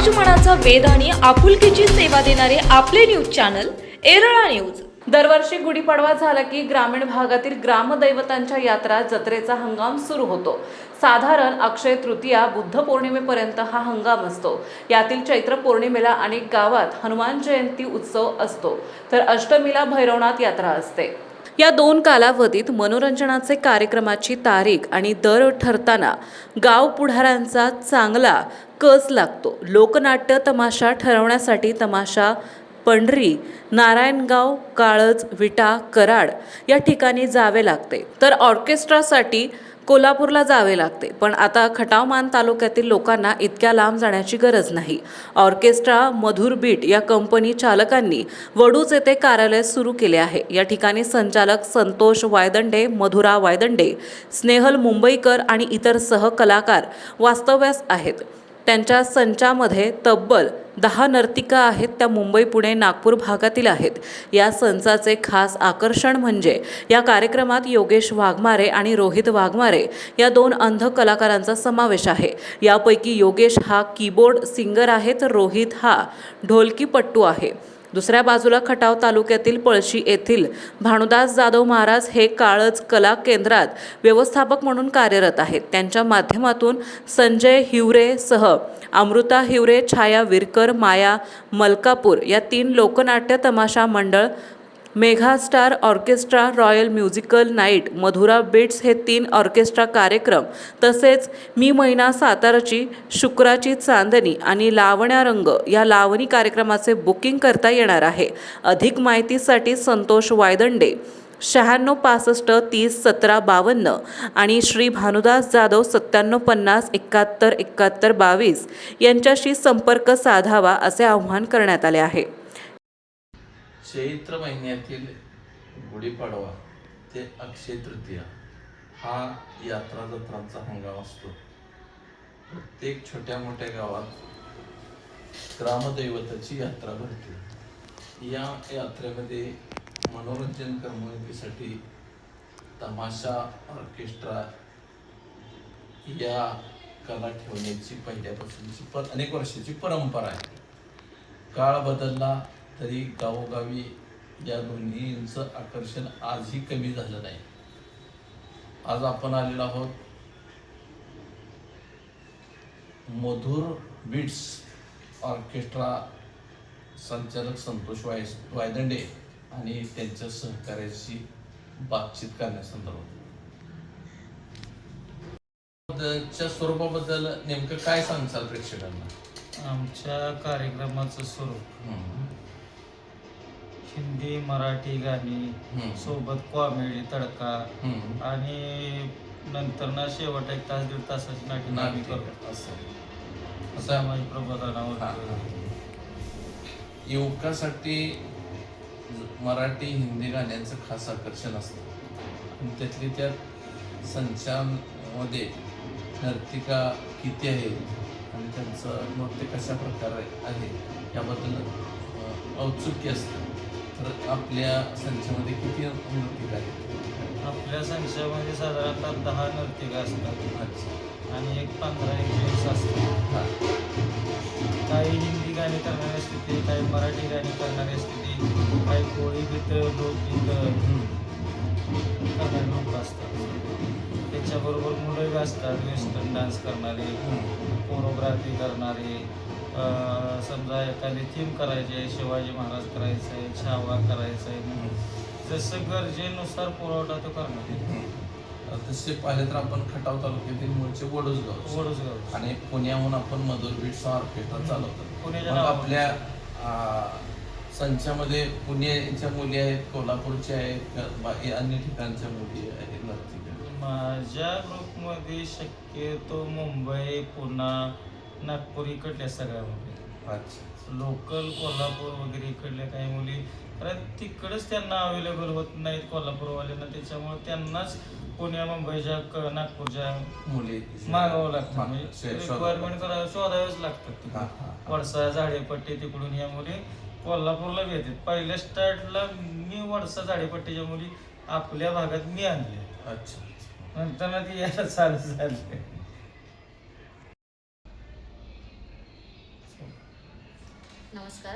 समाजमनाचा वेध आणि आपुलकीची सेवा देणारे आपले न्यूज चॅनल एरळा न्यूज। दरवर्षी गुढीपाडवा झाला की ग्रामीण भागातील ग्रामदैवतांच्या यात्रा जत्रेचा हंगाम सुरू होतो। साधारण अक्षय तृतीया बुद्ध पौर्णिमेपर्यंत हा हंगाम असतो। यातील चैत्र पौर्णिमेला अनेक गावात हनुमान जयंती उत्सव असतो, तर अष्टमीला भैरवनाथ यात्रा असते। या दोन कालावधीत मनोरंजनाचे कार्यक्रमाची तारीख आणि दर ठरताना गाव पुढाऱ्यांचा चांगला कस लागतो। लोकनाट्य तमाशा ठरवण्यासाठी तमाशा पंढरी, नारायणगाव, काळज, विटा, कराड या ठिकाणी जावे लागते, तर ऑर्केस्ट्रासाठी कोल्हापूरला जावे लागते। पण आता खटावमान तालुक्यातील लोकांना इतक्या लांब जाण्याची गरज नाही। ऑर्केस्ट्रा मधुर बीट या कंपनी चालकांनी वडूज येथे कार्यालय सुरू केले आहे। या ठिकाणी संचालक संतोष वायदंडे, मधुरा वायदंडे, स्नेहल मुंबईकर आणि इतर सहकलाकार वास्तव्यास आहेत। त्यांच्या संचामध्ये तब्बल 10 नर्तिका आहेत, त्या मुंबई, पुणे, नागपूर भागातील आहेत। या संचाचे खास आकर्षण म्हणजे या कार्यक्रमात योगेश वाघमारे आणि रोहित वाघमारे या दोन अंध कलाकारांचा समावेश आहे। यापैकी योगेश हा कीबोर्ड सिंगर आहे, तर रोहित हा ढोलकीपट्टू आहे। दुसऱ्या बाजूला खटाव तालुक्यातील पळशी येथील भानुदास जाधव महाराज हे काळज कला केंद्रात व्यवस्थापक म्हणून कार्यरत आहेत। त्यांच्या माध्यमातून संजय हिवरे सह अमृता हिवरे, छाया विरकर, माया मलकापूर या 3 लोकनाट्य तमाशा मंडळ, megastar orchestra, royal musical night, Madhura beats हे 3 ऑर्केस्ट्रा कार्यक्रम, तसेच मी मैना साताराची, शुक्राची चांदणी आणि लावण्या रंग या लावणी कार्यक्रमाचे बुकिंग करता येणार आहे। अधिक माहितीसाठी संतोष वायदंडे 96 65 30 17 52 आणि श्री भानुदास जाधव 97 50 71 71 22 यांच्याशी संपर्क साधावा असे आवाहन करण्यात आले आहे। चैत्र महिन्यातील गुढीपाडवा ते अक्षय तृतीया हा यात्रा जत्रांचा हंगाम असतो। प्रत्येक छोट्या मोठ्या गावात ग्रामदैवताची यात्रा भरते। या यात्रेमध्ये मनोरंजन करमणुकीसाठी तमाशा, ऑर्केस्ट्रा या कला ठेवण्याची पहिल्यापासूनची अनेक वर्षाची परंपरा आहे। काळ बदलला तरी गावोगावी या दोन्हींचं आकर्षण आजही कमी झालं नाही। आज आपण आलेलो आहोत मधुर बीट्स ऑर्केस्ट्रा संचालक संतोष वायदंडे आणि त्यांच्या सहकार्याशी बातचीत करण्यासंदर्भात। च्या स्वरूपाबद्दल नेमकं काय सांगचाल प्रेक्षकांना? आमच्या कार्यक्रमाचं स्वरूप हिंदी मराठी गाणी सोबत कॉमेडी तडका आणि नंतर ना शेवट 1 तास 1.5 तासाची नाटक आम्ही करतो। असं माझी प्रबोधनावर युवकासाठी मराठी हिंदी गाण्यांचं खास आकर्षण असतं आणि त्यातली त्यात संचामध्ये नर्तिका किती आहेत आणि त्यांचं नृत्य कशा प्रकारे आहे याबद्दल औत्सुक्य असतं। तर आपल्या संचामध्ये किती नर्तिका आहेत? आपल्या संचामध्ये साधारणतः 10 नर्तिका असतात आणि एक 15-20 असतात। काही हिंदी गाणी करणारी असते, काही मराठी गाणी करणारी असते, काही कोळी गीत, लोकगीत करणारे लोक असतात। त्याच्याबरोबर मुलं असतात, वेस्टर्न डान्स करणारे, कोरिओग्राफी करणारे, समजा एखादी थीम करायची आहे, शिवाजी महाराज करायचं आहे, छावा करायचं आहे, जसं गरजेनुसार पुरवठा तो करण्यात येतो। तसे पाहिले तर आपण खटाव तालुक्यातील मूळचे वडूजगाव आणि पुण्याहून आपण मधुर बीट्स ऑर्केस्ट्रा चालवतो। आपल्या संचामध्ये पुण्याच्या मुली आहेत, कोल्हापूरच्या आहेत, अन्य ठिकाणच्या मुली आहेत नर्तिका? माझ्या ग्रुपमध्ये शक्यतो मुंबई, पुणे, नागपूर इकडल्या सगळ्या मुली। अच्छा। लोकल कोल्हापूर वगैरे इकडल्या काही मुली, कारण तिकडंच त्यांना अवेलेबल होत नाहीत कोल्हापूरवाल्यांना, त्याच्यामुळे त्यांनाच पुण्या, मुंबईच्या, नागपूरच्या मुली मागावं लागतं। म्हणजे रिक्वायरमेंट शोधावेच लागतात। वडसा, झाडेपट्टी तिकडून या मुली कोल्हापूरला बी येतात। पहिल्या स्टार्टला मी वडसा, झाडेपट्टीच्या मुली आपल्या भागात मी आणल्या। अच्छा। नंतर ती यायला चालू झाले। नमस्कार,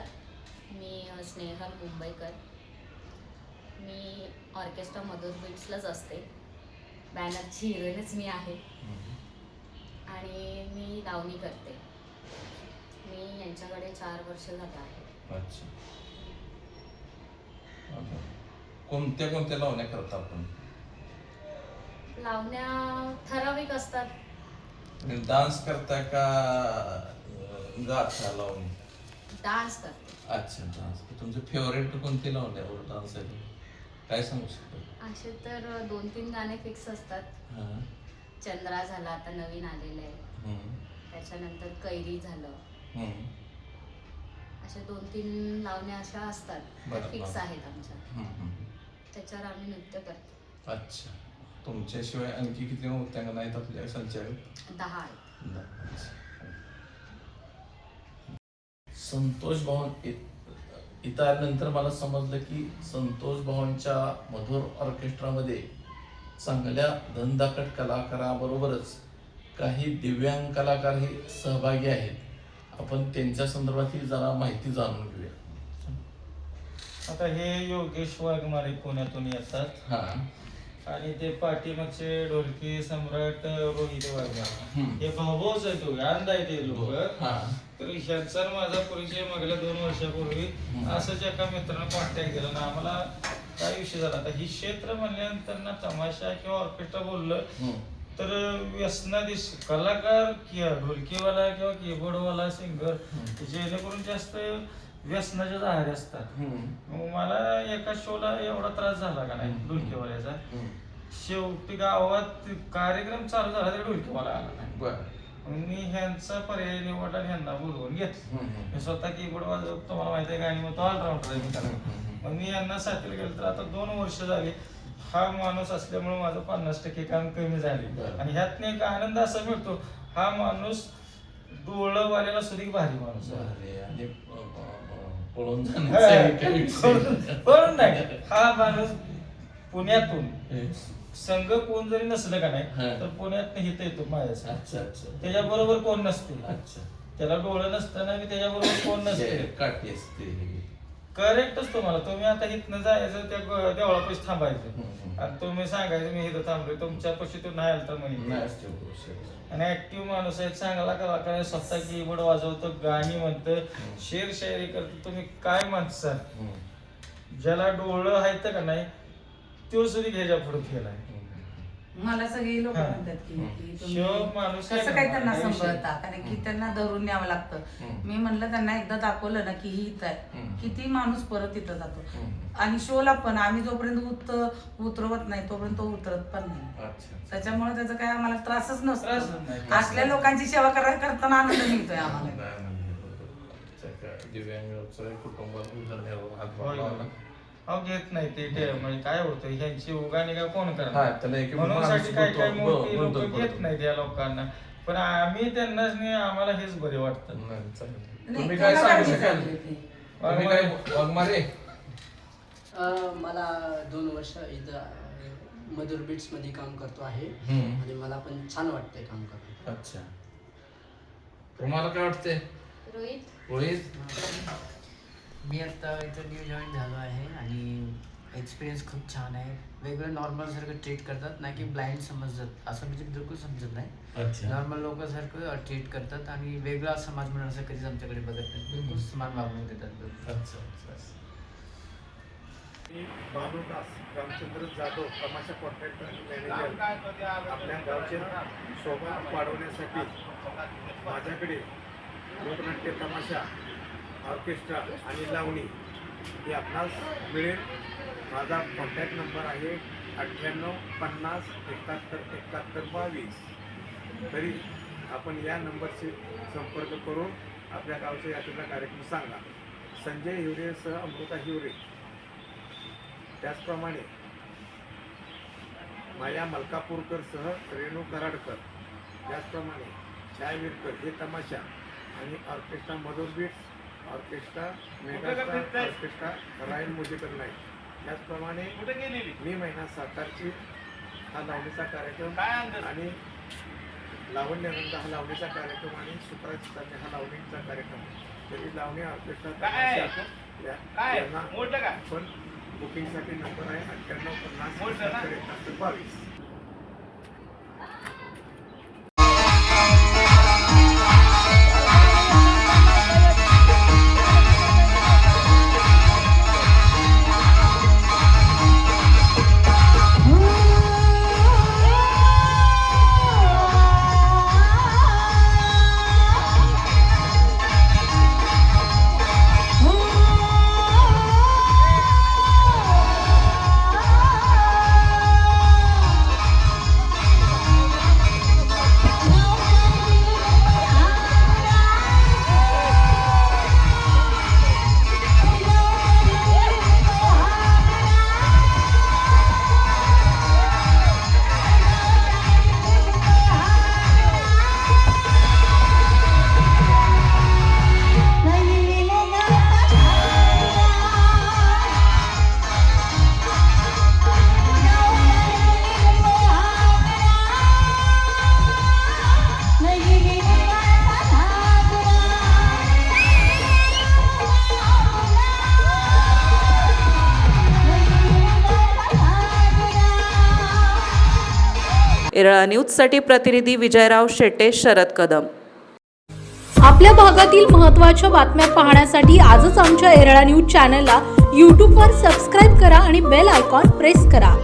मी स्नेहल मुंबईकर. मी ऑर्केस्ट्रा मधुर बीट्सलाच असते. बॅनरची हिरोईनच मी आहे आणि मी लावणी करते. मी यांच्याकडे 4 वर्ष झाले आहे. अच्छा. कोणत्या कोणत्या लावण्या करता आपण? लावण्या ठराविक असतात. डान्स करता का गाथा लावणी? डान्स करते. अच्छा, डान्स. तुमचे फेवरेट कोणते लावण्यावर डान्स आहे काय सांगू शकता? असे तर 2-3 गाणे फिक्स असतात. हां. चंद्रा झाला आता नवीन आलेलं आहे. हम्म. त्याच्यानंतर कैरी झालं. हम्म. अशा 2-3 लावण्या अशा असतात त्या बरं, फिक्स बरं. आहेत आमच्या. हम्म. त्याच्यावर आम्ही नृत्य करतो. अच्छा. तुमच्याशिवाय आणखी किती नृत्यांगना आहेत आपल्या संचालक? 10 आहेत. संतोष भावन इथं आल्यानंतर मला समजलं की संतोष भावांच्या मधुर ऑर्केस्ट्रामध्ये चांगल्या धनदाकट कलाकाराबरोबरच काही दिव्यांग कलाकार हे सहभागी आहेत. आपण त्यांच्या संदर्भात ही जरा माहिती जाणून घेऊया. आता हे योगेश वाघमारे पुण्यातून येतात हां. आणि ते पाठीमागचे ढोलकी सम्राट रोहित वाघमारे हे भाऊच आहे तो अंध आहे ते लोक. हां. तर ह्यांचा आणि माझा परिचय मागल्या 2 वर्षापूर्वी असंच एका मित्रानं कॉन्टॅक्ट केला ना आम्हाला काय विषय झाला. आता ही क्षेत्र म्हणल्यानंतर ना तमाशा किंवा ऑर्केस्ट्रा बोललं तर व्यसनाधीश कलाकार किंवा ढोलकीवाला किंवा कीबोर्डवाला सिंगर जेणेकरून जास्त व्यसनाचे आहारी असतात. मग मला एका शोला एवढा त्रास झाला का नाही ढोलकीवाल्याचा. शेवटी गावात कार्यक्रम चालू झाला तरी ढोलकीवाला आला नाही. बरं. मग मी ह्यांचा पर्याय निवडला आणि ह्यांना बोलवून घेतलं. मी स्वतः कीबोर्ड वाजवतो तुम्हाला माहिती आहे का आणि मग तो ऑलराऊंडर आहे मी त्याला. मग मी यांना साथीला गेलो तर आता 2 वर्ष झाली. हा माणूस असल्यामुळे माझं 50% काम कमी झाले आणि ह्यातनं एक आनंद असा मिळतो. हा माणूस डोळंवाल्याला सुद्धा भारी माणूस आहे. आणि पळून जाण्याचं पण नाही हा माणूस पुण्यातून संघ कोण जरी नसलं का नाही तर पुण्यात हित येतो माझ्यासाठी. अच्छा अच्छा. त्याच्याबरोबर कोण नसते. अच्छा. त्याला डोळं नसताना मी त्याच्याबरोबर कोण नसते. काठी असते. करेक्टच तुम्हाला तुम्ही आता इथनं जायचं त्या देवळापाशी थांबायचं आणि तुम्ही सांगायचं मी इथं थांबलोय तुमच्यापाशी तो नाही आलं तर म्हणे. आणि ऍक्टिव्ह माणूस आहे चांगला कलाकार स्वतः कीबोर्ड वाजवतो गाणी म्हणतं शेर शायरी करतो. तुम्ही काय माणसाल ज्याला डोळं आहेत का नाही तो सुद्धा घ्यायच्या पुढे केलाय. मला सगळे लोक म्हणतात की शिव माणूस कसं काय त्यांना सांभाळता कारण की त्यांना धरून न्यावं लागतं. मी म्हणलं त्यांना एकदा दाखवलं ना की ही इथं आहे किती माणूस परत इथं जातो. आणि शोला पण आम्ही जोपर्यंत उतरवत नाही तोपर्यंत तो उतरत पण नाही. त्याच्यामुळे त्याचा काय आम्हाला त्रासच नसतो. असल्या लोकांची सेवा करताना आनंद मिळतोय आम्हाला. दिव्यांग कुटुंबात घेत नाही ते म्हणजे काय होतं ह्यांची उगाणी काय कोण हा, करणार त्याला एक म्हणून माणूस साठी काय काय बोलतो, मोठी लोक बोलतो. घेत नाही त्या लोकांना. पण आम्ही त्यांनाच नाही आम्हाला हेच बरे वाटतं. तुम्ही काय सांगू शकाल? तुम्ही काय वाघमारे? मला 2 वर्ष इथं मधुर बीट्स मध्ये काम करतो आहे आणि मला पण छान वाटतंय काम करून. अच्छा. तुम्हाला काय वाटतंय रोहित? मी आता इथं न्यू जॉईन झालो आहे आणि एक्सपिरियन्स खूप छान आहे. वेगळं नॉर्मल सारखं ट्रीट करतात ना की ब्लाइंड समजतात असं म्हणजे बिलकुल समजत नाही. नॉर्मल लोकांसारखं ट्रीट करतात आणि वेगळा समाज म्हणून असं कधीच आमच्याकडे बघत नाही. बिलकुल समान वागणूक देतात. अच्छा. मी भानुदास रामचंद्र जाधव तमाशा कॉन्ट्रॅक्टर आणि मॅनेजर. आपल्या गावचे शोभा वाढवण्यासाठी माझ्याकडे लोकनाट्य तमाशा ऑर्केस्ट्रा आणि लावणी हे आपणास मिळेल. माझा कॉन्टॅक्ट नंबर आहे 9850 71 71 22. तरी आपण या नंबरशी संपर्क करून आपल्या गावच्या यात्रेचा कार्यक्रम सांगा. संजय हिवरेसह अमृता हिवरे, त्याचप्रमाणे माया मलकापूरकरसह रेणू कराडकर, त्याचप्रमाणे छाया विरकर हे तमाशा आणि ऑर्केस्ट्रा मधुर बीट्स, ऑर्केस्ट्रा मेगास्टार, ऑर्केस्ट्रा रायन म्युझिकल नाईट. त्याचप्रमाणे मी महिना सातारची हा लावणीचा कार्यक्रम आणि लावण्यानंतर हा लावणीचा कार्यक्रम आणि सुप्राचिताने हा लावणीचा कार्यक्रम तरी लावणी ऑर्केस्ट्रा तमाशा यांना पण बुकिंगसाठी नंबर आहे 9850 एरळा न्यूजसाठी प्रतिनिधी विजयराव शेटे, शरद कदम. आपल्या भागातील महत्त्वाच्या बातम्या पाहण्यासाठी आजच आमच्या एरळा न्यूज चॅनलला यूट्यूबवर सबस्क्राईब करा आणि बेल आयकॉन प्रेस करा.